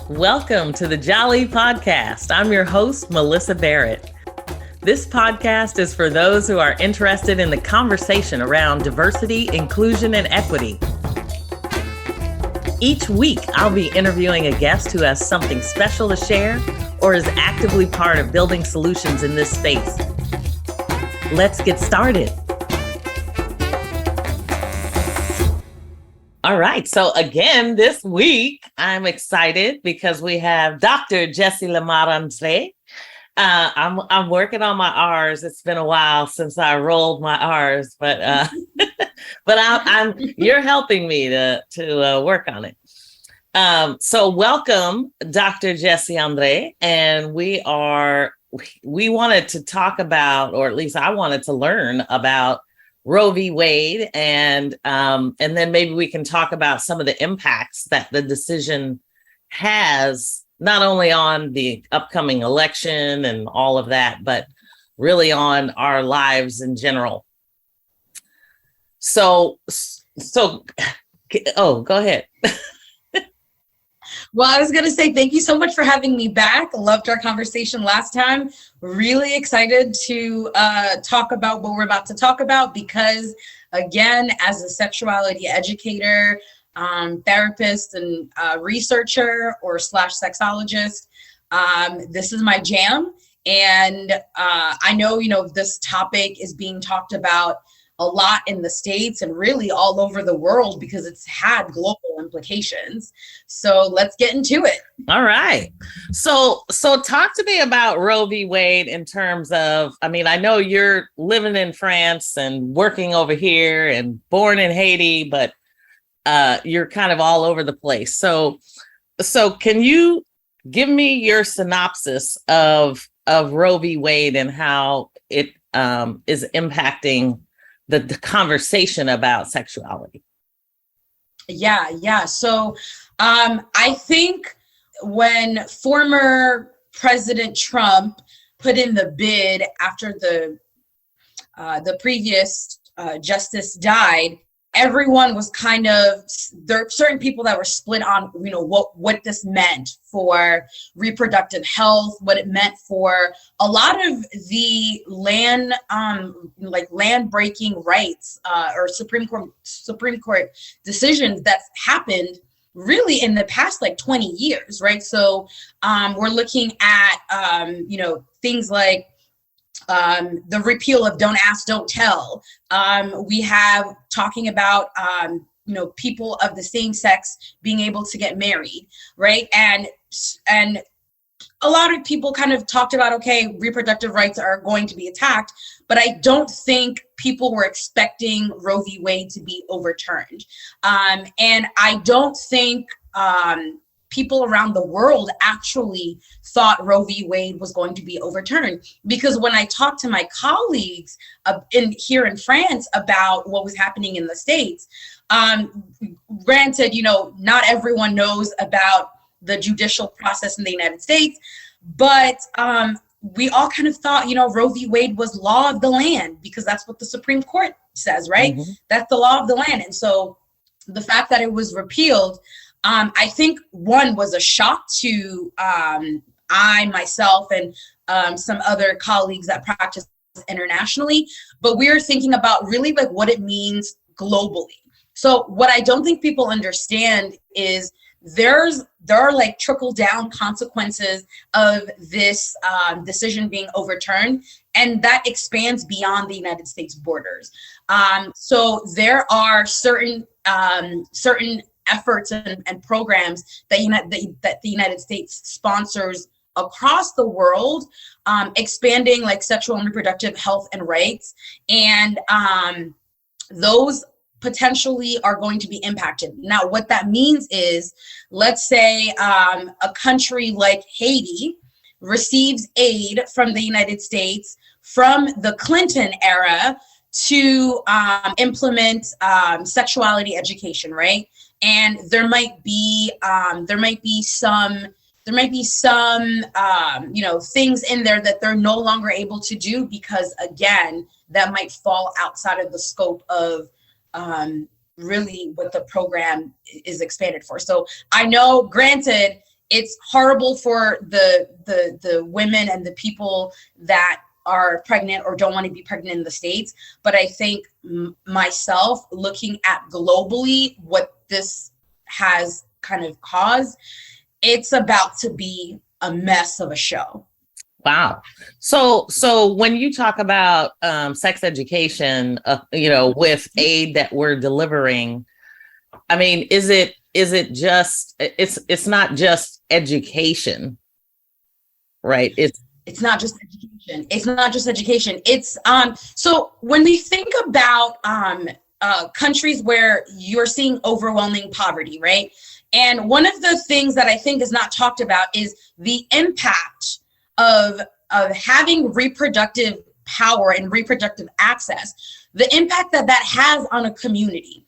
Welcome to the Jali podcast. I'm your host, Melyssa Barrett. This podcast is for those who are interested in the conversation around diversity, inclusion, and equity. Each week, I'll be interviewing a guest who has something special to share or is actively part of building solutions in this space. Let's get started. All right. So again, this week, I'm excited because we have Dr. Jessie Lammarre Andrè. I'm working on my R's. It's been a while since I rolled my R's, but you're helping me to work on it. So welcome, Dr. Jessie Andrè, and we wanted to talk about, or at least I wanted to learn about Roe v. Wade, and then maybe we can talk about some of the impacts that the decision has, not only on the upcoming election and all of that, but really on our lives in general. So, go ahead. Well, I was going to say thank you so much for having me back. Loved our conversation last time. Really excited to talk about what we're about to talk about because, again, as a sexuality educator, therapist, and researcher or /sexologist, this is my jam. And I know, this topic is being talked about a lot in the States and really all over the world because it's had global implications. So let's get into it. All right. So talk to me about Roe v. Wade in terms of, I know you're living in France and working over here and born in Haiti, but you're kind of all over the place. So can you give me your synopsis of Roe v. Wade and how it is impacting the conversation about sexuality? Yeah. So I think when former President Trump put in the bid after the previous justice died, everyone was there are certain people that were split on, what this meant for reproductive health, what it meant for a lot of the land breaking rights or Supreme Court decisions that happened really in the past 20 years, right? So we're looking at, things like the repeal of Don't Ask, Don't Tell. We have talking about, people of the same sex being able to get married, right? And a lot of people kind of talked about, okay, reproductive rights are going to be attacked, but I don't think people were expecting Roe v. Wade to be overturned. And I don't think people around the world actually thought Roe v. Wade was going to be overturned. Because when I talked to my colleagues here in France about what was happening in the States, granted, not everyone knows about the judicial process in the United States, but we all kind of thought, Roe v. Wade was law of the land because that's what the Supreme Court says, right? Mm-hmm. That's the law of the land. And so the fact that it was repealed, I think one was a shock to I, myself, and some other colleagues that practice internationally, but we're thinking about really what it means globally. So what I don't think people understand is there are trickle down consequences of this decision being overturned, and that expands beyond the United States borders. So there are certain efforts and programs that the United States sponsors across the world, expanding sexual and reproductive health and rights, and those potentially are going to be impacted. Now, what that means is, let's say a country like Haiti receives aid from the United States from the Clinton era to implement sexuality education, right? And there might be some things in there that they're no longer able to do because, again, that might fall outside of the scope of really what the program is expanded for. So I know, granted, It's horrible for the women and the people that are pregnant or don't want to be pregnant in the States. But I think myself, looking at globally what this has kind of caused, it's about to be a mess of a show. Wow. So when you talk about sex education, with aid that we're delivering, I mean, is it just, it's not just education, right? It's not just education. It's not just education. It's so when we think about countries where you're seeing overwhelming poverty, right? And one of the things that I think is not talked about is the impact of having reproductive power and reproductive access, the impact that has on a community.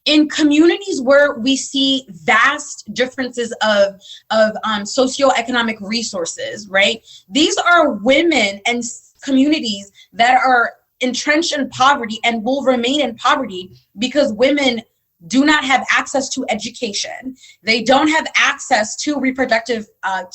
In communities where we see vast differences of socioeconomic resources, right? These are women and communities that are entrenched in poverty and will remain in poverty because women do not have access to education. They don't have access to reproductive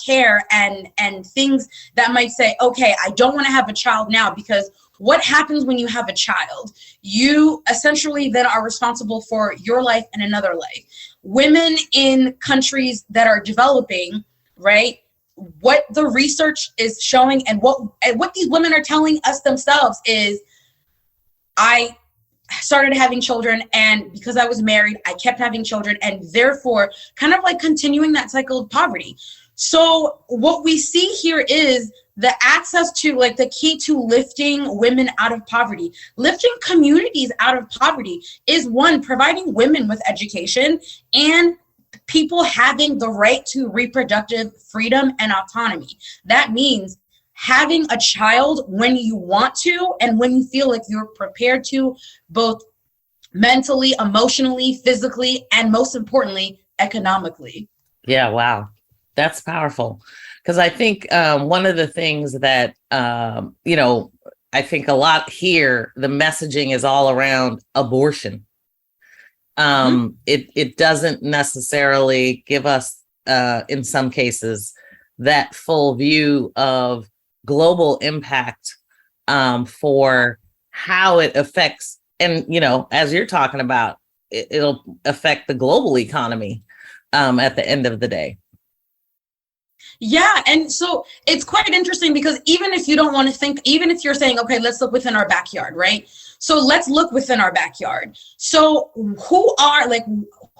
care and things that might say, okay, I don't want to have a child now, because what happens when you have a child? You essentially then are responsible for your life and another life. Women in countries that are developing, right? What the research is showing and what these women are telling us themselves is, I started having children, and because I was married, I kept having children, and therefore kind of like continuing that cycle of poverty. So what we see here is the access to, like, the key to lifting women out of poverty, lifting communities out of poverty is, one, providing women with education and people having the right to reproductive freedom and autonomy. That means having a child when you want to and when you feel like you're prepared to, both mentally, emotionally, physically, and most importantly, economically. Yeah, wow. That's powerful. Because I think one of the things that, I think a lot here, the messaging is all around abortion. It doesn't necessarily give us, in some cases, that full view of global impact for how it affects, and as you're talking about, it'll affect the global economy at the end of the day. Yeah, and so it's quite interesting because even if you don't want to think, even if you're saying, okay, let's look within our backyard, right? So let's look within our backyard. So who are, like,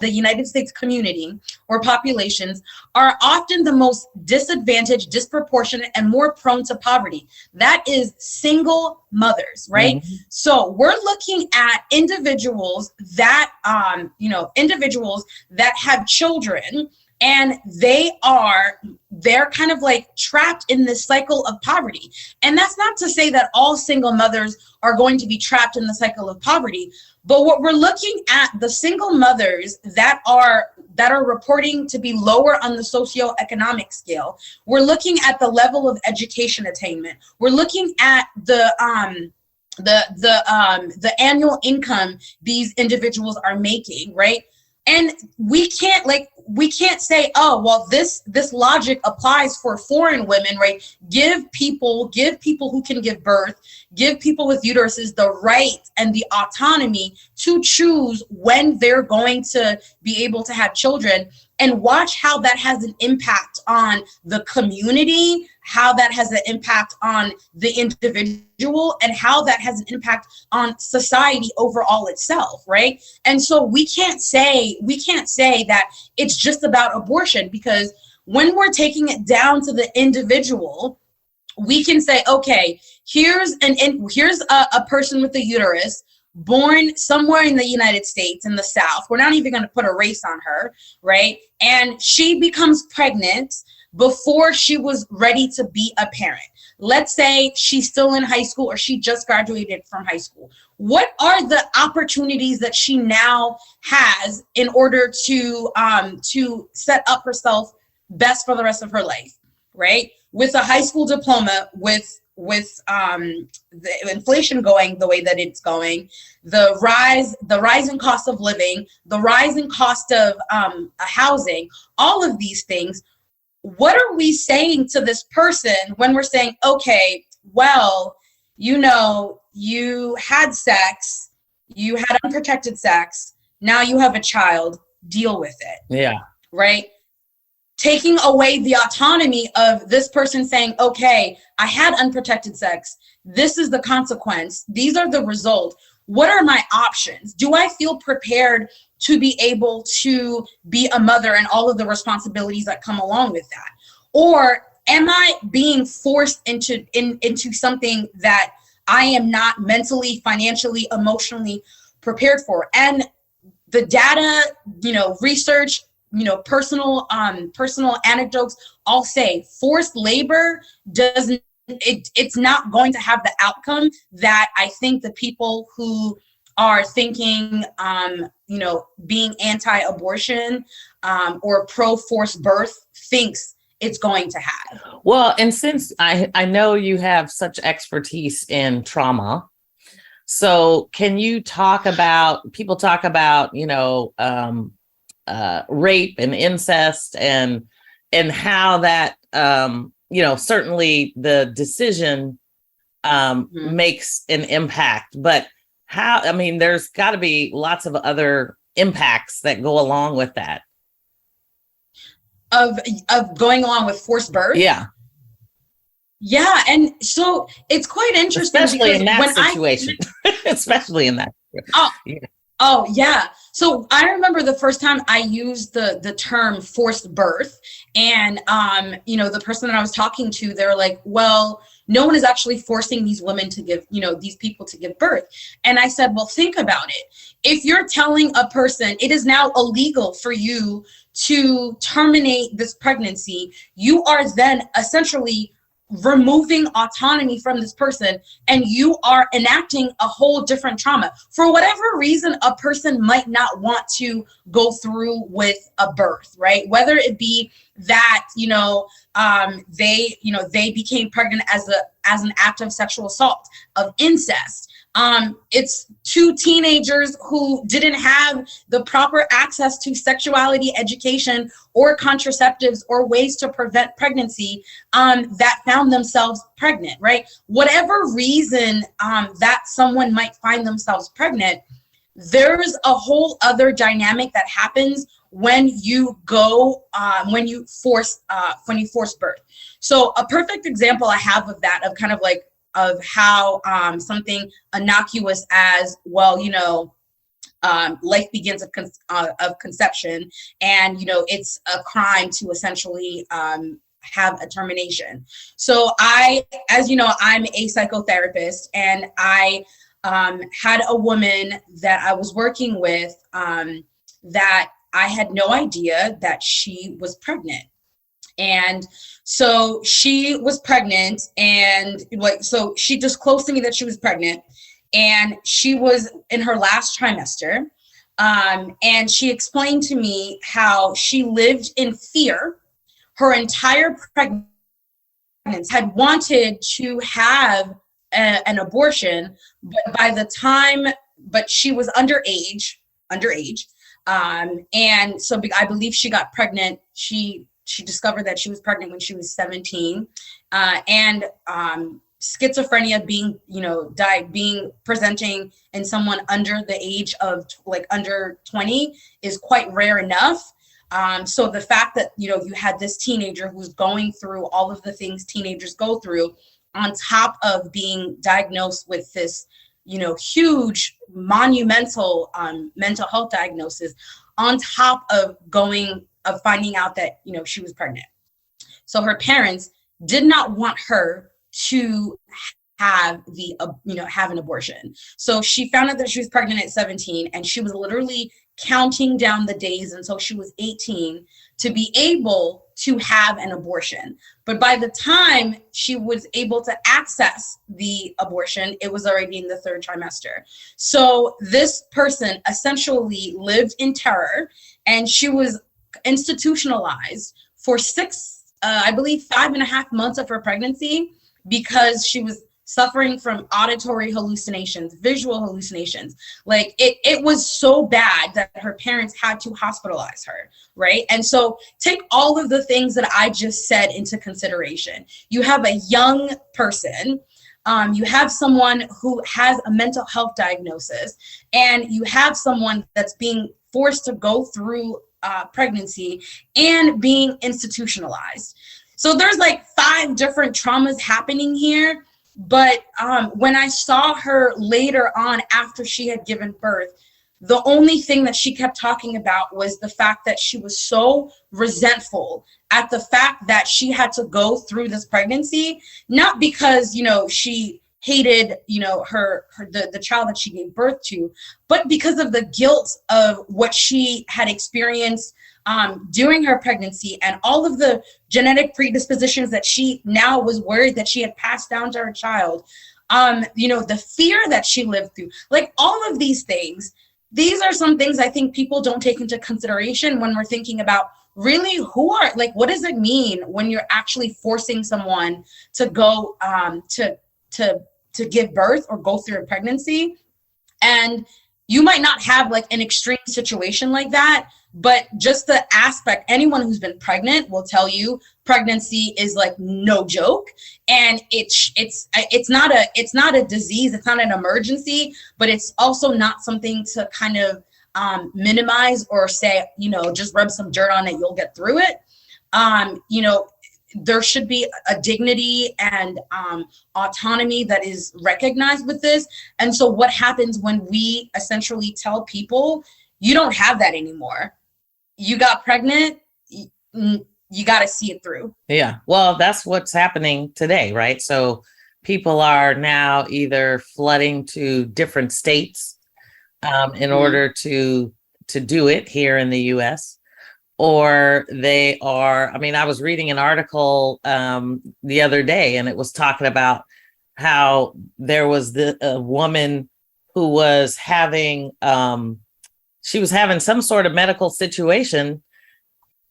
the United States community or populations are often the most disadvantaged, disproportionate, and more prone to poverty. That is single mothers, right? Mm-hmm. So we're looking at individuals that, individuals that have children, and they're kind of like trapped in this cycle of poverty. And that's not to say that all single mothers are going to be trapped in the cycle of poverty, but what we're looking at, the single mothers that are reporting to be lower on the socioeconomic scale, we're looking at the level of education attainment. We're looking at the annual income these individuals are making, right? And we can't say, oh, well, this logic applies for foreign women, right? Give people who can give birth, give people with uteruses the right and the autonomy to choose when they're going to be able to have children, and watch how that has an impact on the community, how that has an impact on the individual, and how that has an impact on society overall itself, right? And so we can't say that it's just about abortion, because when we're taking it down to the individual, we can say, okay, here's a person with a uterus born somewhere in the United States in the South. We're not even going to put a race on her, right? And she becomes pregnant before she was ready to be a parent. Let's say she's still in high school or she just graduated from high school. What are the opportunities that she now has in order to set up herself best for the rest of her life, right? With a high school diploma, with the inflation going the way that it's going, the rise in cost of living, the rise in cost of housing, all of these things, what are we saying to this person when we're saying, okay, well, you know, you had sex, you had unprotected sex, now you have a child, deal with it. Yeah. Right? Taking away the autonomy of this person saying, okay, I had unprotected sex. This is the consequence. These are the results. What are my options? Do I feel prepared to be able to be a mother and all of the responsibilities that come along with that? Or am I being forced into something that I am not mentally, financially, emotionally prepared for? And the data, you know, research, you know, personal anecdotes all say forced labor doesn't, it's not going to have the outcome that I think the people who are thinking, you know, being anti-abortion or pro-forced birth thinks it's going to have. Well, and since I know you have such expertise in trauma, so can you talk about, people talk about, you know, rape and incest and how that, you know, certainly the decision makes an impact, but how, I mean, there's got to be lots of other impacts that go along with that. Of going along with forced birth? Yeah. Yeah, and so it's quite interesting, especially in that situation. Especially in that. Oh, yeah. Oh yeah. So I remember the first time I used the term forced birth, and you know, the person that I was talking to, they were like, well, no one is actually forcing these women to give, you know, these people to give birth. And I said, well, think about it. If you're telling a person it is now illegal for you to terminate this pregnancy, you are then essentially removing autonomy from this person, and you are enacting a whole different trauma. For whatever reason, a person might not want to go through with a birth, right? Whether it be that, you know, they became pregnant as an act of sexual assault, of incest. It's two teenagers who didn't have the proper access to sexuality education or contraceptives or ways to prevent pregnancy, that found themselves pregnant, right? Whatever reason that someone might find themselves pregnant, there's a whole other dynamic that happens when you go, when you force birth. So a perfect example I have of that, of kind of like, of how something innocuous as, well, you know, life begins of conception, and, you know, it's a crime to essentially have a termination. So as you know, I'm a psychotherapist, and I had a woman that I was working with that I had no idea that she was pregnant. And so she was pregnant, and so she disclosed to me that she was pregnant, and she was in her last trimester. And she explained to me how she lived in fear her entire pregnancy, had wanted to have an abortion, but she was underage. And so I believe she got pregnant. She discovered that she was pregnant when she was 17, and schizophrenia being presenting in someone under the age of under 20 is quite rare enough. So the fact that, you know, you had this teenager who's going through all of the things teenagers go through, on top of being diagnosed with this, you know, huge monumental mental health diagnosis, on top of finding out that, you know, she was pregnant. So her parents did not want her to have have an abortion. So she found out that she was pregnant at 17, and she was literally counting down the days until she was 18 to be able to have an abortion. But by the time she was able to access the abortion, it was already in the third trimester. So this person essentially lived in terror, and she was institutionalized for 5.5 months of her pregnancy, because she was suffering from auditory hallucinations, visual hallucinations. Like it was so bad that her parents had to hospitalize her, right? And so take all of the things that I just said into consideration. You have a young person, you have someone who has a mental health diagnosis, and you have someone that's being forced to go through pregnancy and being institutionalized. So there's like 5 different traumas happening here. But when I saw her later on after she had given birth, the only thing that she kept talking about was the fact that she was so resentful at the fact that she had to go through this pregnancy, not because, she hated, the child that she gave birth to, but because of the guilt of what she had experienced during her pregnancy and all of the genetic predispositions that she now was worried that she had passed down to her child. The fear that she lived through, like all of these things. These are some things I think people don't take into consideration when we're thinking about really what does it mean when you're actually forcing someone to go to give birth or go through a pregnancy. And you might not have like an extreme situation like that, but just the aspect, anyone who's been pregnant will tell you pregnancy is like no joke. And it's not a disease, it's not an emergency, but it's also not something to kind of minimize or say, just rub some dirt on it, you'll get through it. There should be a dignity and autonomy that is recognized with this. And so what happens when we essentially tell people, you don't have that anymore? You got pregnant, you got to see it through. Yeah, well, that's what's happening today, right? So people are now either flooding to different states in order to do it here in the U.S., or they are, I was reading an article the other day, and it was talking about how there was a woman who was having, she was having some sort of medical situation,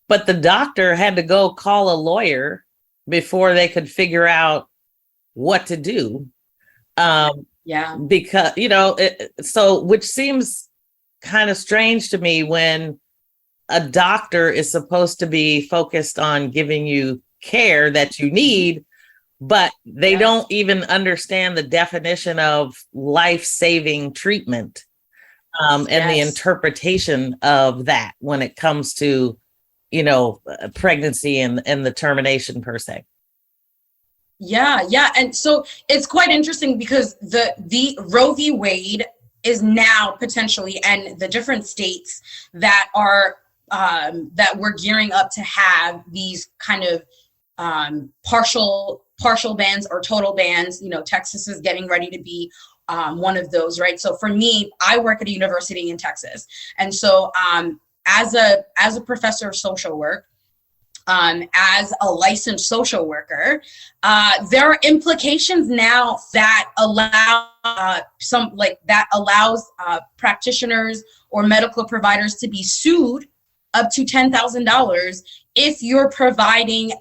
but the doctor had to go call a lawyer before they could figure out what to do. Because, which seems kind of strange to me when a doctor is supposed to be focused on giving you care that you need, but they don't even understand the definition of life-saving treatment and the interpretation of that when it comes to, pregnancy and the termination per se. Yeah. And so it's quite interesting because the Roe v. Wade is now potentially, and the different states that are that we're gearing up to have these kind of partial bans or total bans. Texas is getting ready to be one of those, right? So for me, I work at a university in Texas, and so as a professor of social work, as a licensed social worker, there are implications now that allows practitioners or medical providers to be sued up to $10,000 if you're providing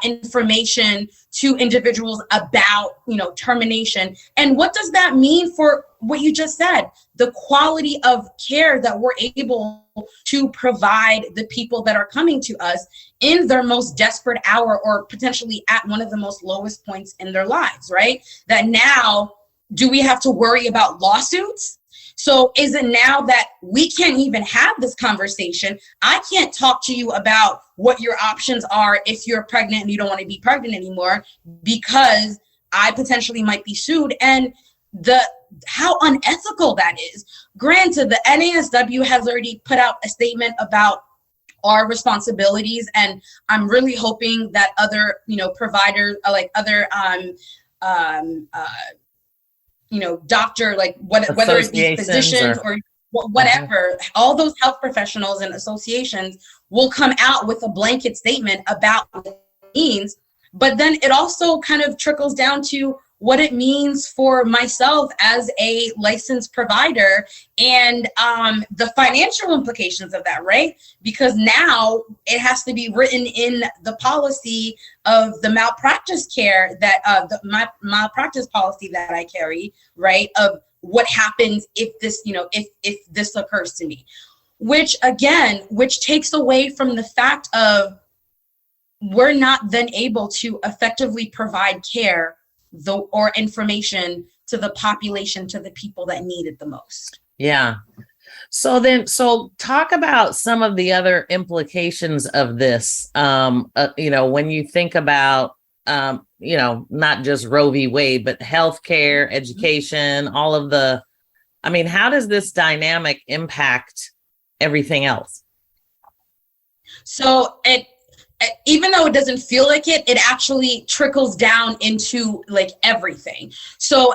information to individuals about, termination. And what does that mean for what you just said? The quality of care that we're able to provide the people that are coming to us in their most desperate hour, or potentially at one of the most lowest points in their lives, right? That now, do we have to worry about lawsuits? So is it now that we can't even have this conversation? I can't talk to you about what your options are if you're pregnant and you don't want to be pregnant anymore because I potentially might be sued. And how unethical that is. Granted, the NASW has already put out a statement about our responsibilities, and I'm really hoping that other, providers, like other doctor, like whether it be physicians or whatever, all those health professionals and associations will come out with a blanket statement about what it means. But then it also kind of trickles down to what it means for myself as a licensed provider, and the financial implications of that, right? Because now it has to be written in the policy of the malpractice care that my malpractice policy that I carry, right? Of what happens if this, if this occurs to me, which takes away from the fact of we're not then able to effectively provide care or information to the population, to the people that need it the most. Yeah. So talk about some of the other implications of this. When you think about, not just Roe v. Wade, but healthcare, education, all of how does this dynamic impact everything else? So even though it doesn't feel like it, it actually trickles down into like everything. So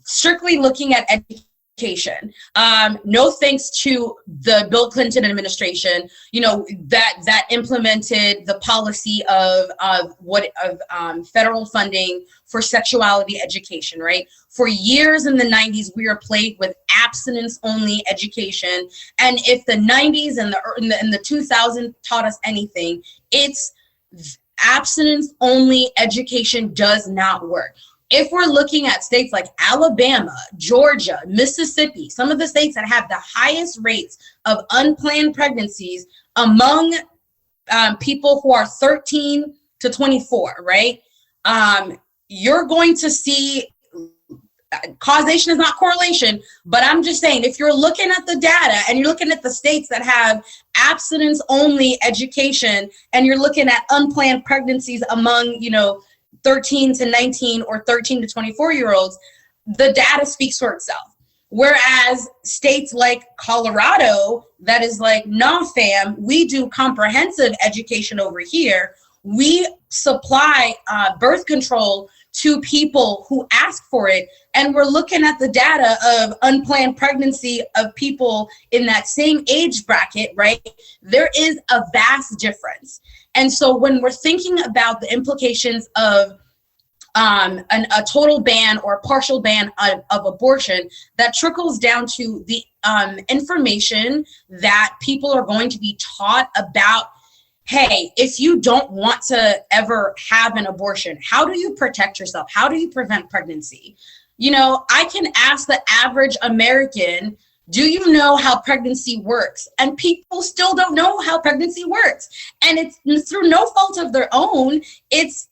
strictly looking at education, no thanks to the Bill Clinton administration, that implemented the policy of federal funding for sexuality education, right? For years in the 90s, we were plagued with abstinence-only education. And if the 90s and the 2000s taught us anything, it's abstinence-only education does not work. If we're looking at states like Alabama, Georgia, Mississippi, some of the states that have the highest rates of unplanned pregnancies among people who are 13 to 24, right? You're going to see causation is not correlation, but I'm just saying, if you're looking at the data and you're looking at the states that have abstinence only education and you're looking at unplanned pregnancies among, 13 to 19 or 13 to 24-year-olds, the data speaks for itself. Whereas states like Colorado, that is like, nah, fam, we do comprehensive education over here. We supply birth control to people who ask for it. And we're looking at the data of unplanned pregnancy of people in that same age bracket, right? There is a vast difference. And so when we're thinking about the implications of a total ban or a partial ban of abortion, that trickles down to the information that people are going to be taught about, hey, if you don't want to ever have an abortion, how do you protect yourself? How do you prevent pregnancy? I can ask the average American, do you know how pregnancy works? And people still don't know how pregnancy works. And it's through no fault of their own. This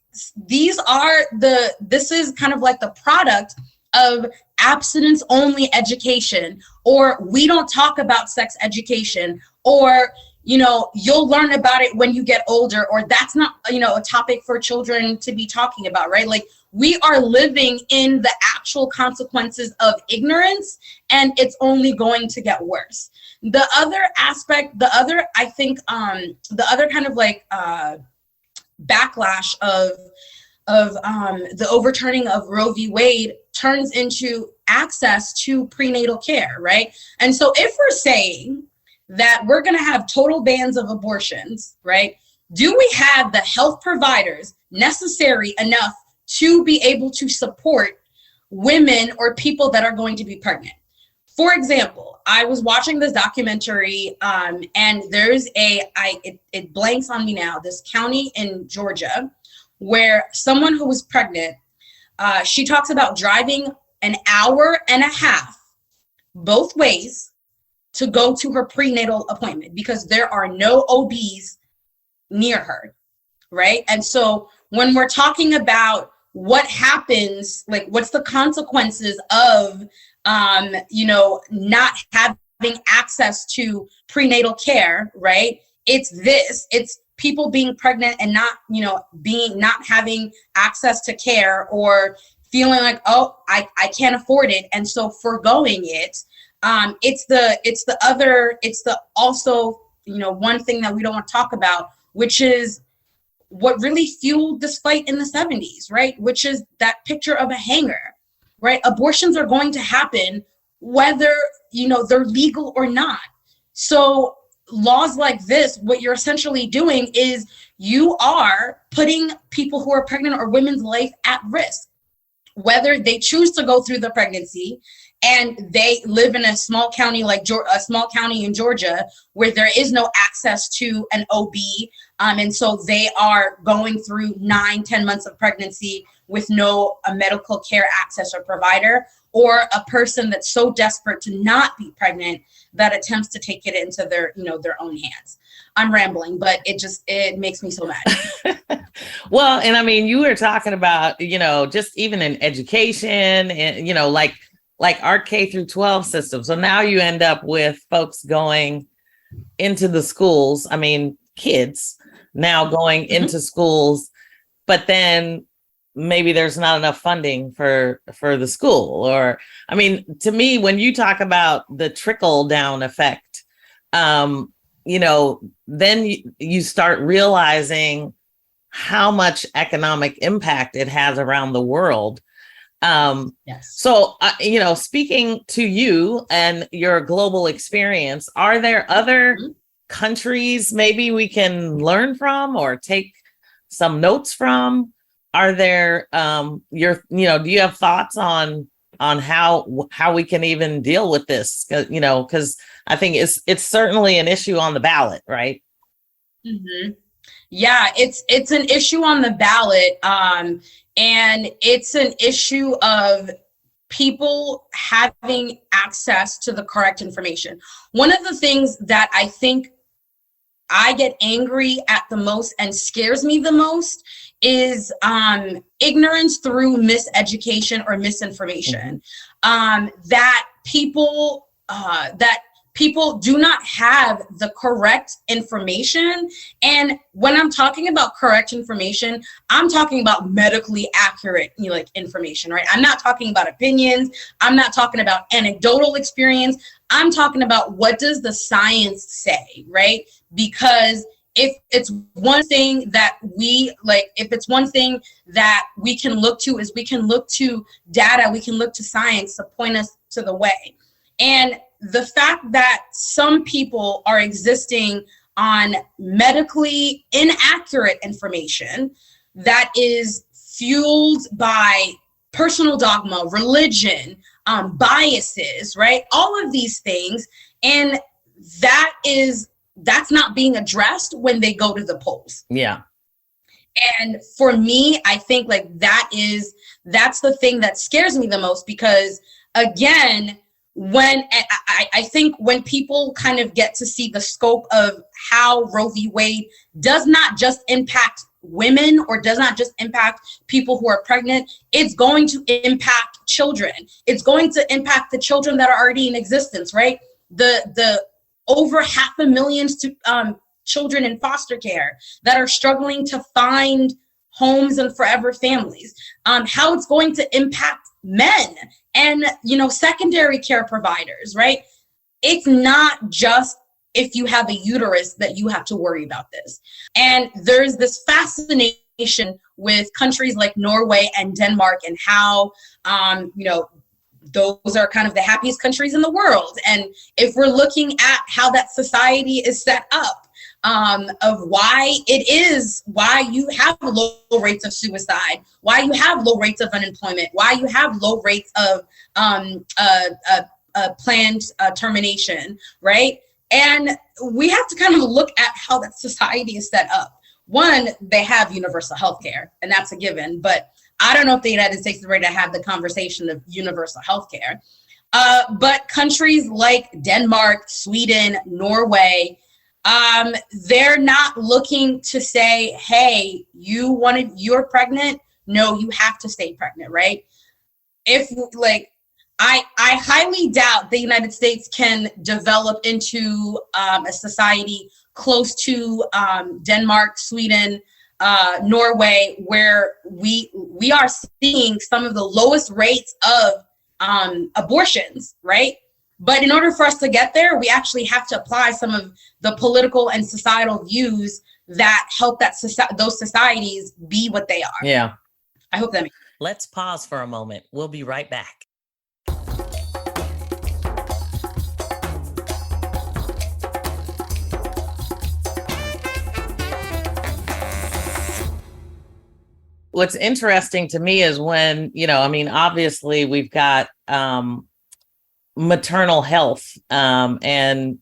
is kind of like the product of abstinence only education, or we don't talk about sex education, or you'll learn about it when you get older, or that's not, a topic for children to be talking about, right? Like, we are living in the actual consequences of ignorance, and it's only going to get worse. The other aspect, the other kind of like backlash of the overturning of Roe v. Wade turns into access to prenatal care, right? And so if we're saying that we're going to have total bans of abortions, right? Do we have the health providers necessary enough to be able to support women or people that are going to be pregnant? For example, I was watching this documentary, and there's it blanks on me now, this county in Georgia where someone who was pregnant, she talks about driving an hour and a half both ways to go to her prenatal appointment because there are no OBs near her, right? And so when we're talking about what happens, like what's the consequences of, not having access to prenatal care, right? It's people being pregnant and not having access to care, or feeling like, oh, I can't afford it, and so foregoing it. It's also one thing that we don't want to talk about, which is what really fueled this fight in the 70s, right? Which is that picture of a hanger, right? Abortions are going to happen whether, they're legal or not. So laws like this, what you're essentially doing is you are putting people who are pregnant or women's life at risk. whether they choose to go through the pregnancy and they live in a small county like a small county in Georgia where there is no access to an OB. And so they are going through 9-10 months of pregnancy with no medical care access or provider, or a person that's so desperate to not be pregnant that attempts to take it into their, their own hands. I'm rambling, but it makes me so mad. Well, and I mean, you were talking about, just even in education and, like our K through 12 system. So now you end up with folks going into the schools. I mean, kids now going into schools, but then maybe there's not enough funding for the school. Or, I mean, to me, when you talk about the trickle down effect, then you start realizing how much economic impact it has around the world. Yes. So, speaking to you and your global experience, are there other countries maybe we can learn from or take some notes from? Are there, do you have thoughts on how we can even deal with this? Because I think it's certainly an issue on the ballot, right? Mm-hmm. Yeah, it's an issue on the ballot. And it's an issue of people having access to the correct information. One of the things that I think I get angry at the most and scares me the most is ignorance through miseducation or misinformation. That people do not have the correct information. And when I'm talking about correct information, I'm talking about medically accurate, information, right? I'm not talking about opinions. I'm not talking about anecdotal experience. I'm talking about what does the science say, right? Because if it's one thing that we can look to is we can look to data, we can look to science to point us to the way. And the fact that some people are existing on medically inaccurate information that is fueled by personal dogma, religion, biases, right? All of these things. And that's not being addressed when they go to the polls. Yeah. And for me, I think that's the thing that scares me the most, because again, I think when people kind of get to see the scope of how Roe v. Wade does not just impact women or does not just impact people who are pregnant, it's going to impact children. It's going to impact the children that are already in existence, right? The over 500,000 children in foster care that are struggling to find homes and forever families, how it's going to impact men and, secondary care providers, right? It's not just if you have a uterus that you have to worry about this. And there's this fascination with countries like Norway and Denmark and how, those are kind of the happiest countries in the world. And if we're looking at how that society is set up, of why you have low rates of suicide, why you have low rates of unemployment, why you have low rates of planned termination, right? And we have to kind of look at how that society is set up. One, they have universal health care, and that's a given, but I don't know if the United States is ready to have the conversation of universal health care. But countries like Denmark, Sweden, Norway, they're not looking to say, hey, you're pregnant. No, you have to stay pregnant, right? I highly doubt the United States can develop into a society close to Denmark, Sweden, Norway, where we are seeing some of the lowest rates of abortions, right? But in order for us to get there, we actually have to apply some of the political and societal views that help those societies be what they are. Yeah. I hope that makes sense. Let's pause for a moment. We'll be right back. what's interesting to me is when, I mean, obviously we've got maternal health, and,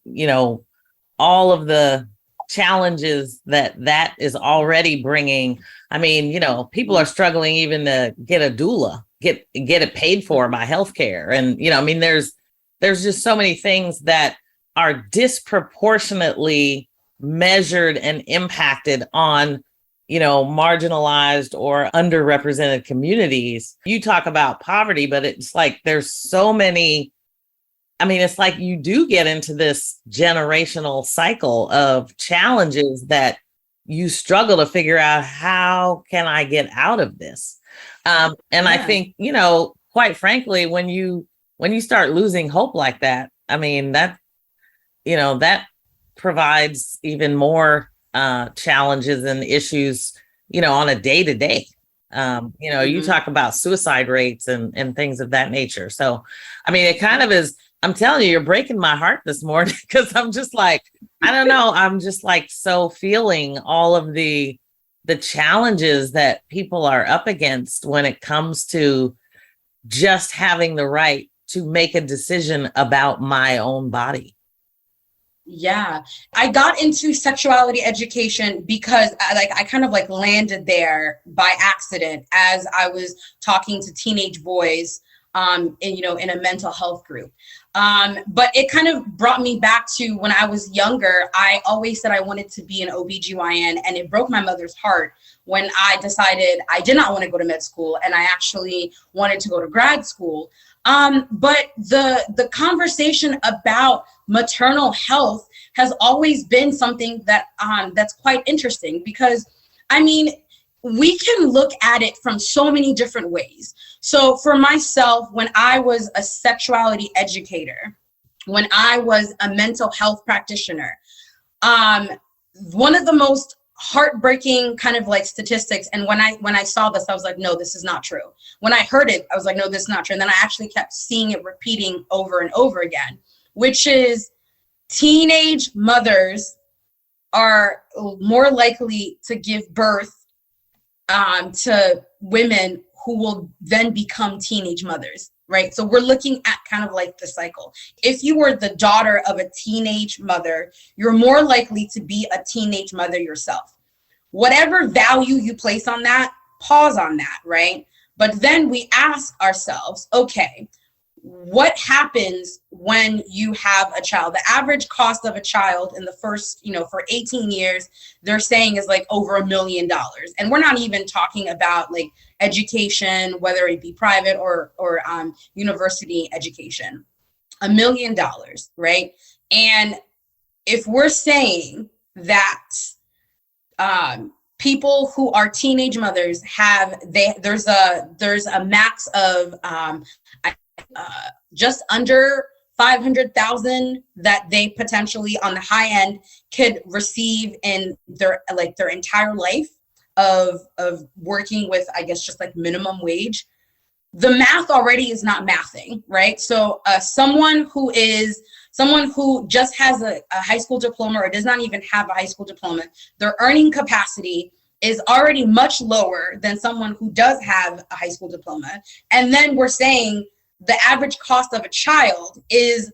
all of the challenges that is already bringing. I mean, people are struggling even to get a doula, get it paid for by healthcare. And, I mean, there's just so many things that are disproportionately measured and impacted on, marginalized or underrepresented communities. You talk about poverty, but it's like there's so many. I mean, it's like you do get into this generational cycle of challenges that you struggle to figure out, how can I get out of this? And I think, quite frankly, when you start losing hope like that, I mean, that provides even more challenges and issues, on a day to day. You talk about suicide rates and things of that nature. So, I mean, it kind of is. I'm telling you, you're breaking my heart this morning, because I'm just like, I don't know. I'm just like so feeling all of the challenges that people are up against when it comes to just having the right to make a decision about my own body. Yeah, I got into sexuality education because I kind of like landed there by accident as I was talking to teenage boys in a mental health group. But it kind of brought me back to when I was younger. I always said I wanted to be an OBGYN, and it broke my mother's heart when I decided I did not want to go to med school and I actually wanted to go to grad school. But the conversation about maternal health has always been something that that's quite interesting, because I mean, we can look at it from so many different ways. So for myself, when I was a sexuality educator, when I was a mental health practitioner, one of the most heartbreaking kind of like statistics, and when I saw this, I was like, no, this is not true. When I heard it, I was like, no, this is not true. And then I actually kept seeing it repeating over and over again, which is teenage mothers are more likely to give birth to women who will then become teenage mothers, right? So we're looking at kind of like the cycle. If you were the daughter of a teenage mother, you're more likely to be a teenage mother yourself. Whatever value you place on that, pause on that, right? But then we ask ourselves, okay, what happens when you have a child? The average cost of a child in the first, for 18 years, they're saying is like over $1 million. And we're not even talking about like education, whether it be private or university education. $1 million, right? And if we're saying that people who are teenage mothers there's a max of just under 500,000 that they potentially on the high end could receive in their entire life of working with, I guess, just like minimum wage. The math already is not mathing, right? So someone who just has a high school diploma or does not even have a high school diploma, their earning capacity is already much lower than someone who does have a high school diploma. And then we're saying the average cost of a child is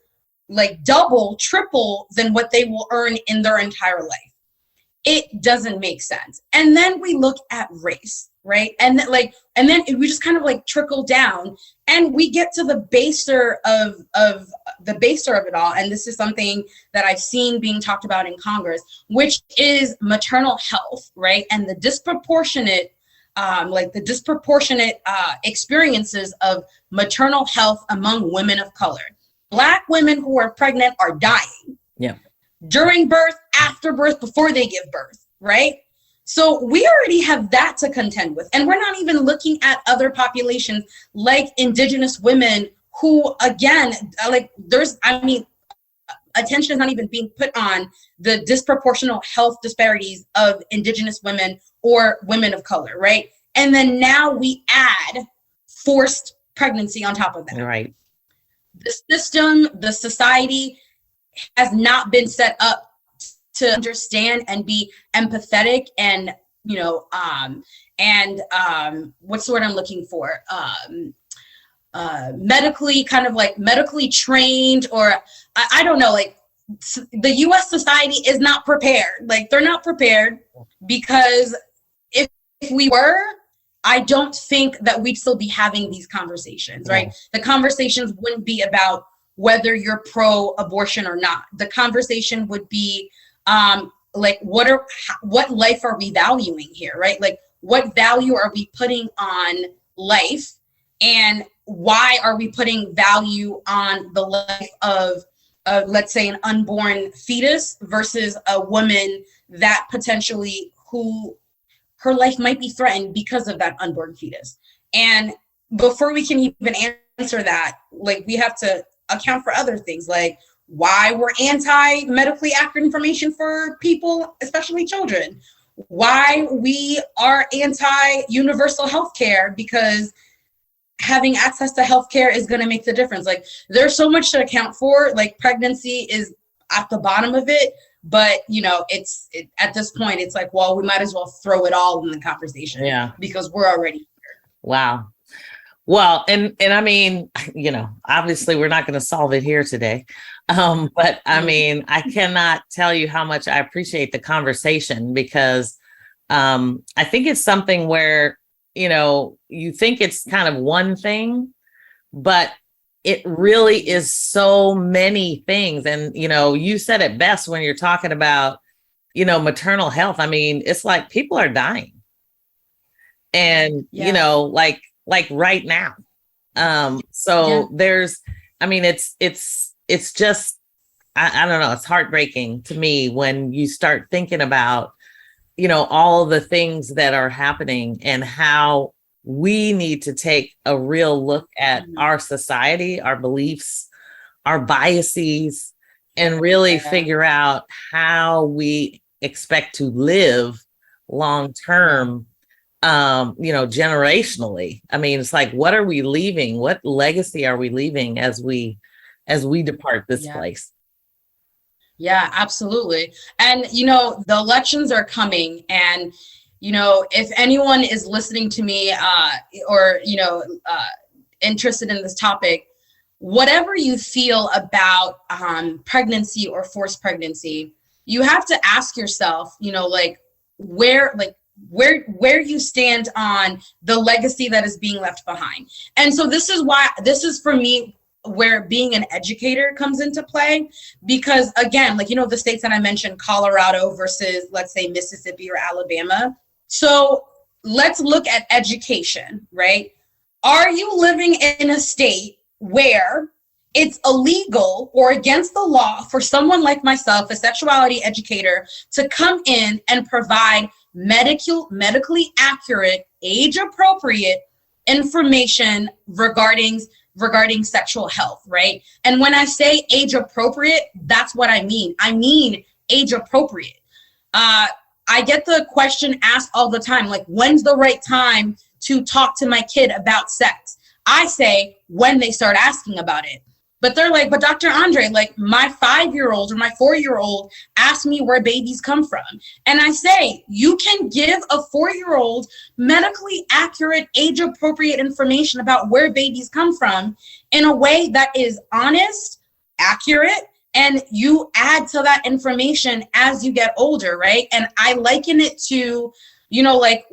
like double, triple than what they will earn in their entire life. It doesn't make sense. And then we look at race, right? And then we just kind of like trickle down and we get to the baser of it all. And this is something that I've seen being talked about in Congress, which is maternal health, right? And the disproportionate experiences of maternal health among women of color. Black women who are pregnant are dying. Yeah. During birth, after birth, before they give birth, right? So we already have that to contend with. And we're not even looking at other populations like Indigenous women who, again, attention is not even being put on the disproportional health disparities of Indigenous women or women of color, right? And then now we add forced pregnancy on top of that. Right. The system, the society has not been set up to understand and be empathetic and what's the word I'm looking for? Medically, kind of like medically trained, or I don't know, like the US society is not prepared. Like they're not prepared, because if we were, I don't think that we'd still be having these conversations, right? The conversations wouldn't be about whether you're pro-abortion or not. The conversation would be like, what life are we valuing here, right? Like, what value are we putting on life, and why are we putting value on the life of, let's say, an unborn fetus versus a woman that potentially who her life might be threatened because of that unborn fetus. And before we can even answer that, like, we have to account for other things, like why we're anti-medically accurate information for people, especially children, why we are anti-universal healthcare, because having access to healthcare is going to make the difference. Like, there's so much to account for. Like, pregnancy is at the bottom of it, but at this point, it's like, well, we might as well throw it all in the conversation, because we're already here. Wow. Well, and I mean, obviously we're not going to solve it here today. But I mean, I cannot tell you how much I appreciate the conversation, because I think it's something where, you think it's kind of one thing, but it really is so many things. And, you said it best when you're talking about, maternal health. I mean, it's like people are dying, and, like right now. There's, I mean, it's just, I don't know, it's heartbreaking to me when you start thinking about, all of the things that are happening, and how we need to take a real look at our society, our beliefs, our biases, and really figure out how we expect to live long term, generationally. I mean, it's like, what are we leaving? What legacy are we leaving as we depart this place? Yeah, absolutely. And, the elections are coming, and, if anyone is listening to me, or, interested in this topic, whatever you feel about pregnancy or forced pregnancy, you have to ask yourself, where you stand on the legacy that is being left behind. And so this is for me where being an educator comes into play, because again, the states that I mentioned, Colorado versus, let's say, Mississippi or Alabama. So let's look at education, right? Are you living in a state where it's illegal or against the law for someone like myself, a sexuality educator, to come in and provide medically accurate, age-appropriate information regarding sexual health, right? And when I say age-appropriate, that's what I mean. I mean age-appropriate. I get the question asked all the time, like, when's the right time to talk to my kid about sex? I say when they start asking about it. But they're like, but Dr. Andrè, like, my 5-year-old or my 4-year-old asked me where babies come from. And I say, you can give a 4-year-old medically accurate, age-appropriate information about where babies come from in a way that is honest, accurate, and you add to that information as you get older, right? And I liken it to, like,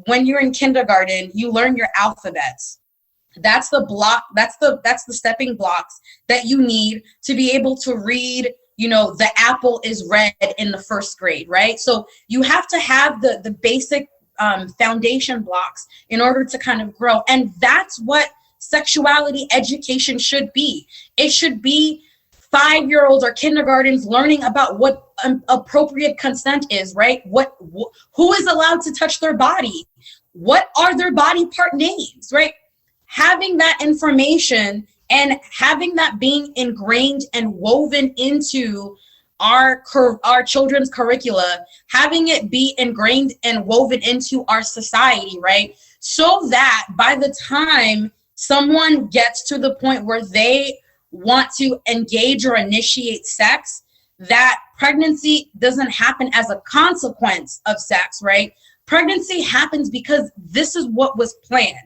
when you're in kindergarten, you learn your alphabets. That's the stepping blocks that you need to be able to read, the apple is red in the first grade, right? So you have to have the basic foundation blocks in order to kind of grow. And that's what sexuality education should be. It should be 5-year-olds or kindergartens learning about what appropriate consent is, right? Who is allowed to touch their body? What are their body part names, right? Having that information and having that being ingrained and woven into our children's curricula, having it be ingrained and woven into our society, right? So that by the time someone gets to the point where they want to engage or initiate sex, that pregnancy doesn't happen as a consequence of sex, right? Pregnancy happens because this is what was planned.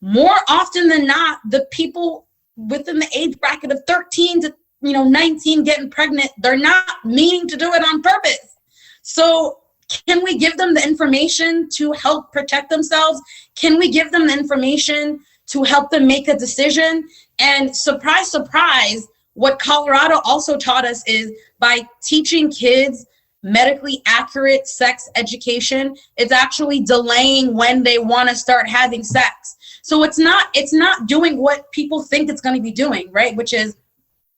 More often than not, the people within the age bracket of 13 to 19 getting pregnant, they're not meaning to do it on purpose. So can we give them the information to help protect themselves? Can we give them the information to help them make a decision? And surprise, surprise, what Colorado also taught us is by teaching kids medically accurate sex education, it's actually delaying when they want to start having sex. So it's not doing what people think it's going to be doing, right? Which is,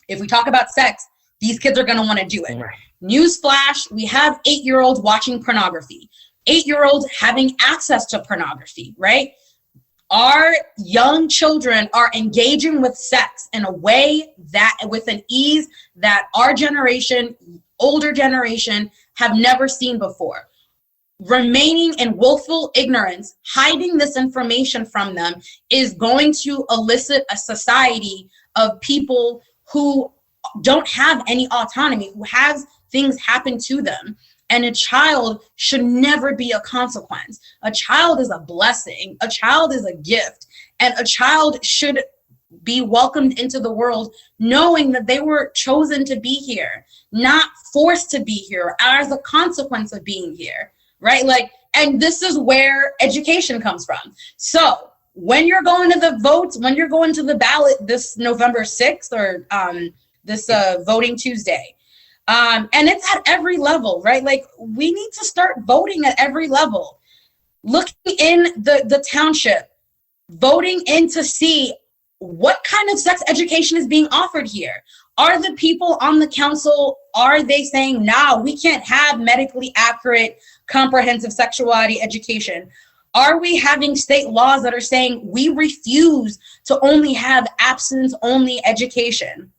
if we talk about sex, these kids are going to want to do it. Right. Newsflash, we have 8-year-olds watching pornography, 8-year-olds having access to pornography, right? Our young children are engaging with sex in a way that, with an ease that our generation, older generation, have never seen before. Remaining in willful ignorance, hiding this information from them, is going to elicit a society of people who don't have any autonomy, who has things happen to them. And a child should never be a consequence. A child is a blessing. A child is a gift. And a child should be welcomed into the world knowing that they were chosen to be here, not forced to be here as a consequence of being here, right? And this is where education comes from. So when you're going to the votes, when you're going to the ballot this November 6th or this voting Tuesday, and it's at every level, right? We need to start voting at every level. Looking in the township, voting in to see what kind of sex education is being offered here. Are the people on the council, are they saying, no, we can't have medically accurate, comprehensive sexuality education? Are we having state laws that are saying we refuse to only have abstinence-only education?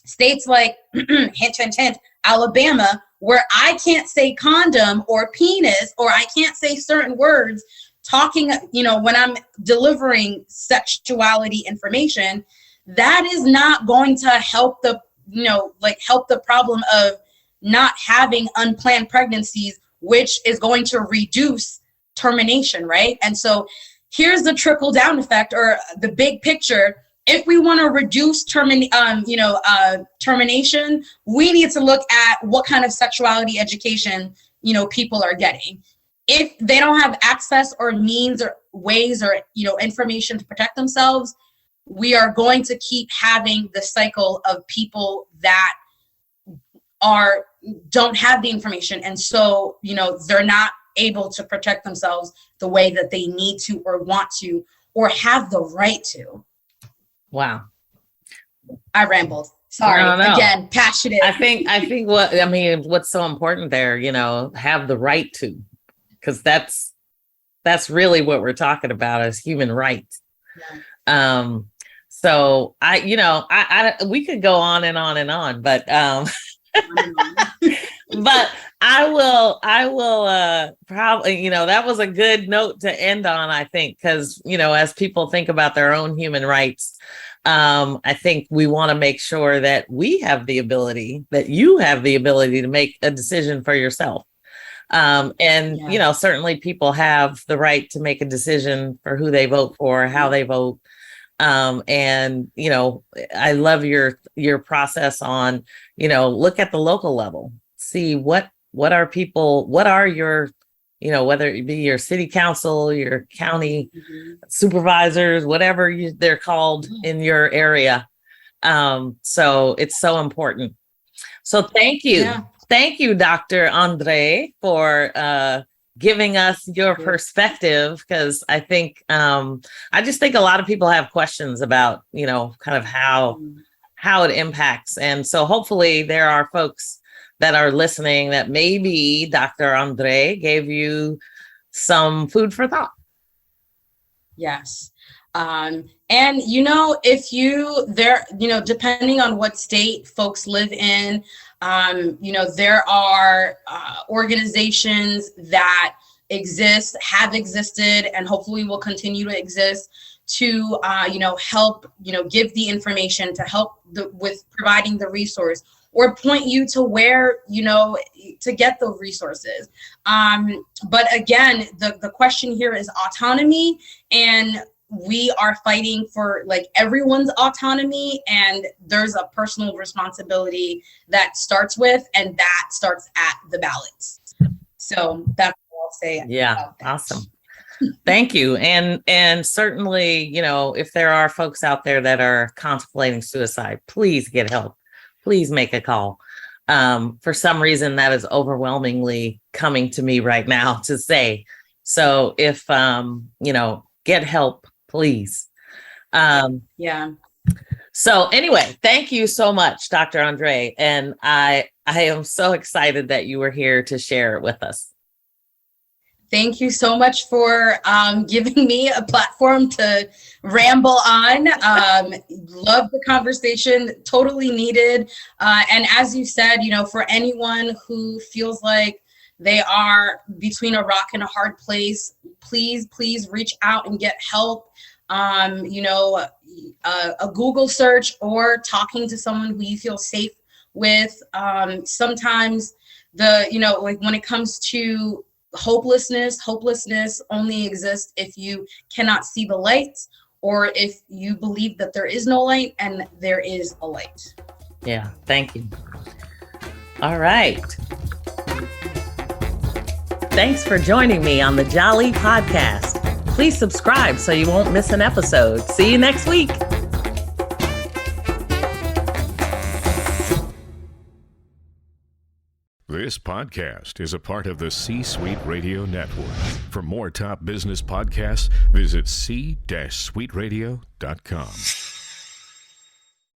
States like, hint, hint, hint, Alabama, where I can't say condom or penis, or I can't say certain words talking, when I'm delivering sexuality information, that is not going to help help the problem of not having unplanned pregnancies, which is going to reduce termination, right? And so here's the trickle down effect, or the big picture. If we want to reduce termination, we need to look at what kind of sexuality education, people are getting. If they don't have access or means or ways or, information to protect themselves, we are going to keep having the cycle of people that don't have the information. And so, they're not able to protect themselves the way that they need to or want to or have the right to. Wow. I rambled. Sorry. No. Again, passionate. I think what's so important there, have the right to, because that's really what we're talking about as human rights. Yeah. So we could go on and on and on, but but I will probably, that was a good note to end on, I think, because, as people think about their own human rights, I think we want to make sure that you have the ability to make a decision for yourself. Certainly people have the right to make a decision for who they vote for, how they vote. I love your process on, look at the local level, see what are your, whether it be your city council, your county supervisors, whatever they're called in your area. So it's so important. So thank you. Yeah. Thank you, Dr. Andrè, for giving us your perspective, because I think I just think a lot of people have questions about, kind of how it impacts. And so hopefully there are folks that are listening that maybe Dr. Andrè gave you some food for thought. Yes. And if depending on what state folks live in, there are organizations that have existed, and hopefully will continue to exist to, help, give the information, to help with providing the resource, or point you to where, to get those resources. But again, the question here is autonomy, and we are fighting for like everyone's autonomy, and there's a personal responsibility that starts with, and that starts at the ballots. So that's what I'll say. Yeah, awesome. Thank you. And certainly, if there are folks out there that are contemplating suicide, please get help. Please make a call. For some reason, that is overwhelmingly coming to me right now to say. So if, get help, please. Yeah. So anyway, thank you so much, Dr. Andrè. And I am so excited that you were here to share it with us. Thank you so much for giving me a platform to ramble on. Love the conversation, totally needed. And as you said, for anyone who feels like they are between a rock and a hard place, please reach out and get help. A Google search or talking to someone who you feel safe with. Sometimes when it comes to hopelessness only exists if you cannot see the light, or if you believe that there is no light and there is a light. Yeah, thank you. All right. Thanks for joining me on the Jali podcast. Please subscribe so you won't miss an episode. See you next week. This podcast is a part of the C-Suite Radio Network. For more top business podcasts, visit c-suiteradio.com.